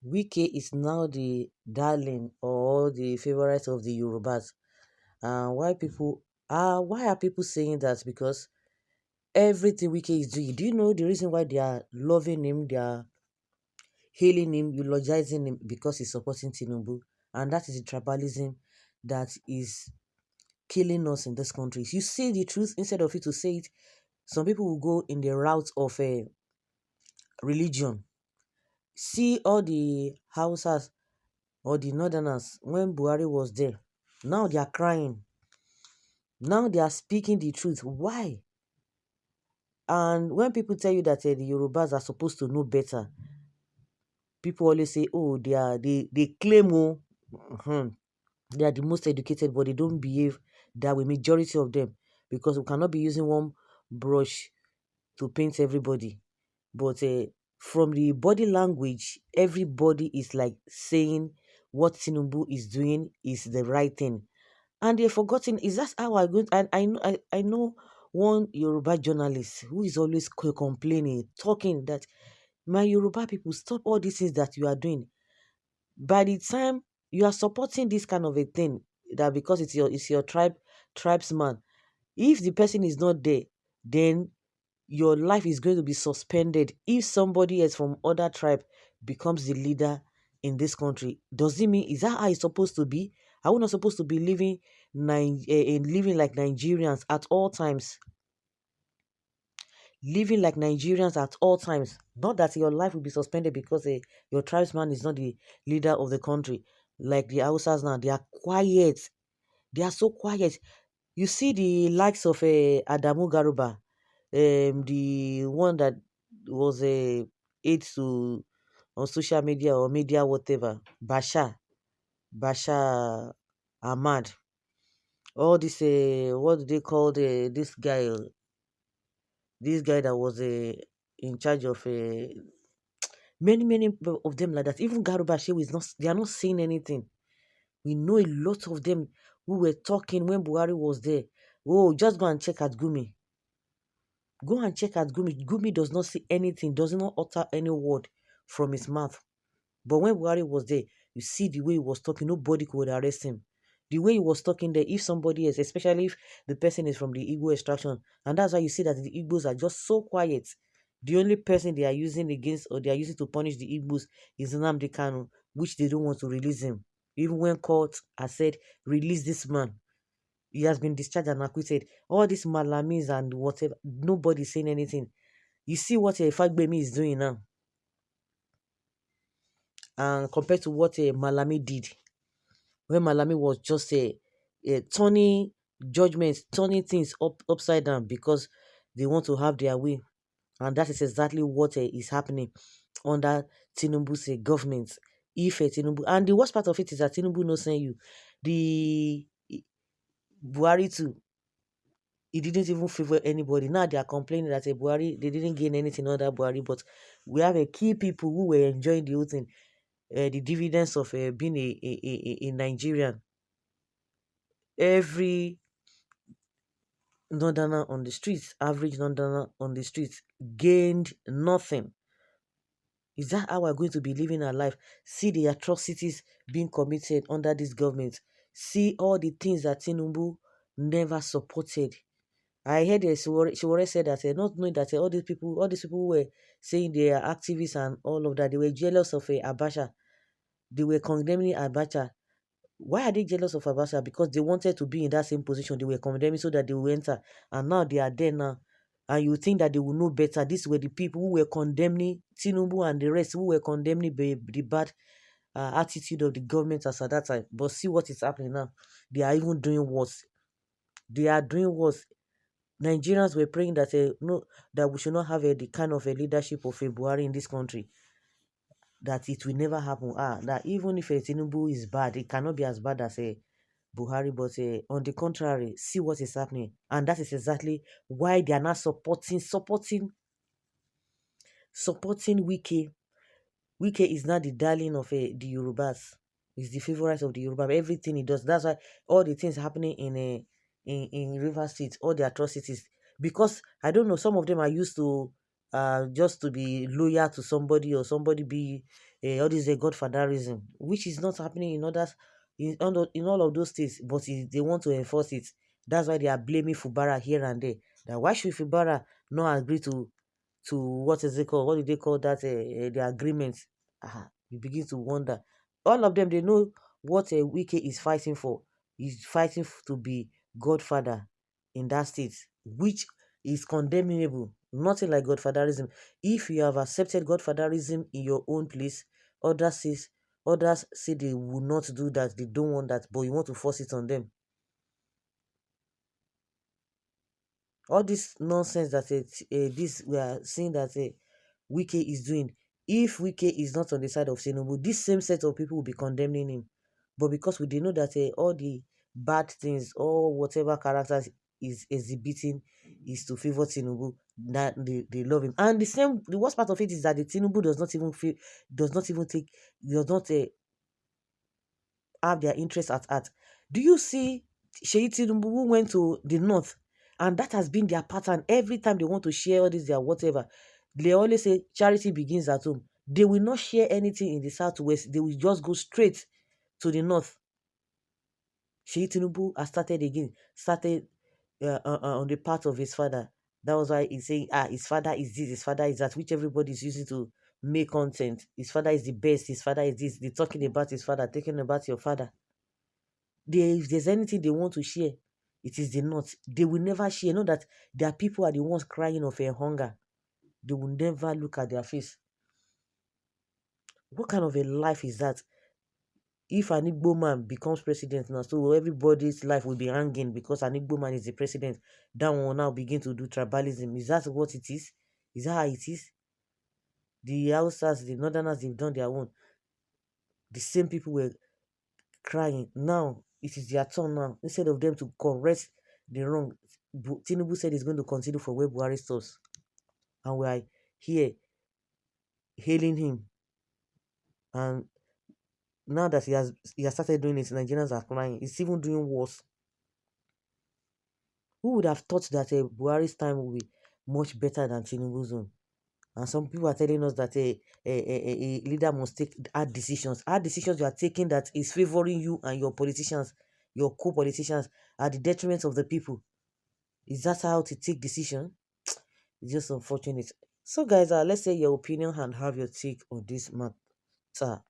Wike is now the darling or the favorite of the Yorubas. And why are people saying that? Because everything Wike is doing, do you know the reason why they are loving him, they are hailing him, eulogizing him? Because he's supporting Tinubu. And that is the tribalism that is killing us in this country. If you say the truth instead of you to say it, some people will go in the route of a religion. See all the houses or the northerners when Buhari was there. Now they are crying. Now they are speaking the truth. Why? And when people tell you that the Yorubas are supposed to know better, people always say, "Oh, they claim they are the most educated, but they don't behave that way." Majority of them, because we cannot be using one brush to paint everybody. But from the body language, everybody is like saying what Tinubu is doing is the right thing, and they've forgotten. Is that how I going? And I know one Yoruba journalist who is always complaining, talking that my Yoruba people, stop all these things that you are doing. By the time you are supporting this kind of a thing, that because it's your tribesman, if the person is not there, then your life is going to be suspended if somebody else from other tribe becomes the leader in this country. Does it mean, is that how it's supposed to be? Are we not supposed to be living like Nigerians at all times? Living like Nigerians at all times. Not that your life will be suspended because your tribesman is not the leader of the country. Like the Hausas now, they are quiet. They are so quiet. You see the likes of Adamu Garuba, the one that was a aide to on social media or media whatever, Basha Ahmad, all this what do they call this guy that was in charge of many of them like that. Even Garuba Shehu is not, they are not saying anything. We know a lot of them who were talking when Buhari was there. Oh, just go and check at Gumi. Go and check at Gumi. Gumi does not say anything, does not utter any word from his mouth. But when Buhari was there, you see the way he was talking, nobody could arrest him. The way he was talking there, if somebody else, especially if the person is from the Igbo extraction, and that's why you see that the Igbos are just so quiet. The only person they are using against or they are using to punish the Igbos is Nnamdi Kanu, which they don't want to release him. Even when court has said, release this man, he has been discharged and acquitted. All these malamis and whatever, nobody saying anything. You see what Fagbemi is doing now, and compared to what Malami did, when Malami was just turning judgments, turning things upside down because they want to have their way, and that is exactly what is happening under Tinubu's government. If Tinubu, and the worst part of it is that Tinubu no send you, the Buhari too, he didn't even favor anybody. Now they are complaining that Buhari, they didn't gain anything under Buhari, but we have a key people who were enjoying the whole thing, the dividends of being a Nigerian. Every northerner on the streets, average northerner on the streets, gained nothing. Is that how we're going to be living our life? See the atrocities being committed under this government. See all the things that Tinubu never supported. I heard Shiwore said that not knowing that all these people who were saying they are activists and all of that, they were jealous of Abacha. They were condemning Abacha. Why are they jealous of Abacha? Because they wanted to be in that same position. They were condemning so that they will enter. And now they are there now. And you think that they will know better. These were the people who were condemning Tinubu and the rest, who were condemning the bad attitude of the government as at that time. But see what is happening now. They are even doing worse. They are doing worse. Nigerians were praying that no, that we should not have the kind of a leadership of a Buhari in this country. That it will never happen. That even if a Tinubu is bad, it cannot be as bad as a Buhari. But on the contrary, see what is happening, and that is exactly why they are not supporting Wike. Wike is not the darling of the Yorubas. He's the favorite of the Yoruba. Everything he does. That's why all the things happening in River State, all the atrocities. Because I don't know, some of them are used to just to be loyal to somebody or somebody be all this godfatherism, which is not happening in others, in all of those states, but they want to enforce it. That's why they are blaming Fubara here and there. That why should Fubara not agree to what is it called? What do they call that? The agreement. You begin to wonder. All of them, they know what Wike is fighting for. He's fighting to be godfather in that state, which is condemnable. Nothing like godfatherism. If you have accepted godfatherism in your own place, others says others say they will not do that. They don't want that, but you want to force it on them. All this nonsense that this we are seeing that Wike is doing. If Wike is not on the side of Tinubu, this same set of people will be condemning him. But because we did know that all the bad things or whatever characters is exhibiting is to favor Tinubu, that they love him. And the worst part of it is that the Tinubu does not even feel, does not even take, does not have their interests at heart. Do you see Sheyi Tinubu who went to the north, and that has been their pattern every time they want to share all this, their whatever. They always say charity begins at home. They will not share anything in the southwest. They will just go straight to the north. Sheyi Tinubu has started again, started on the part of his father. That was why he's saying, his father is this, his father is that, which everybody is using to make content. His father is the best, his father is this. They're talking about his father, talking about your father. If there's anything they want to share, it is the north. They will never share. Know that their people are the ones crying of a hunger. They will never look at their face. What kind of a life is that? If an Igbo man becomes president now, so everybody's life will be hanging because an Igbo man is the president. That one will now begin to do tribalism. Is that what it is? Is that how it is? The Hausas, the Northerners, they've done their own. The same people were crying. Now it is their turn now. Instead of them to correct the wrong, Tinubu said he's going to continue for where Buhari stops. And we are here hailing him. And now that he has started doing it, Nigerians are crying. It's even doing worse. Who would have thought that Buhari's time will be much better than Tinubu's own? And some people are telling us that a leader must take hard decisions. Hard decisions you are taking that is favoring you and your politicians, your co-politicians, at the detriment of the people. Is that how to take decision? It's just unfortunate. So guys, let's say your opinion and have your take on this matter.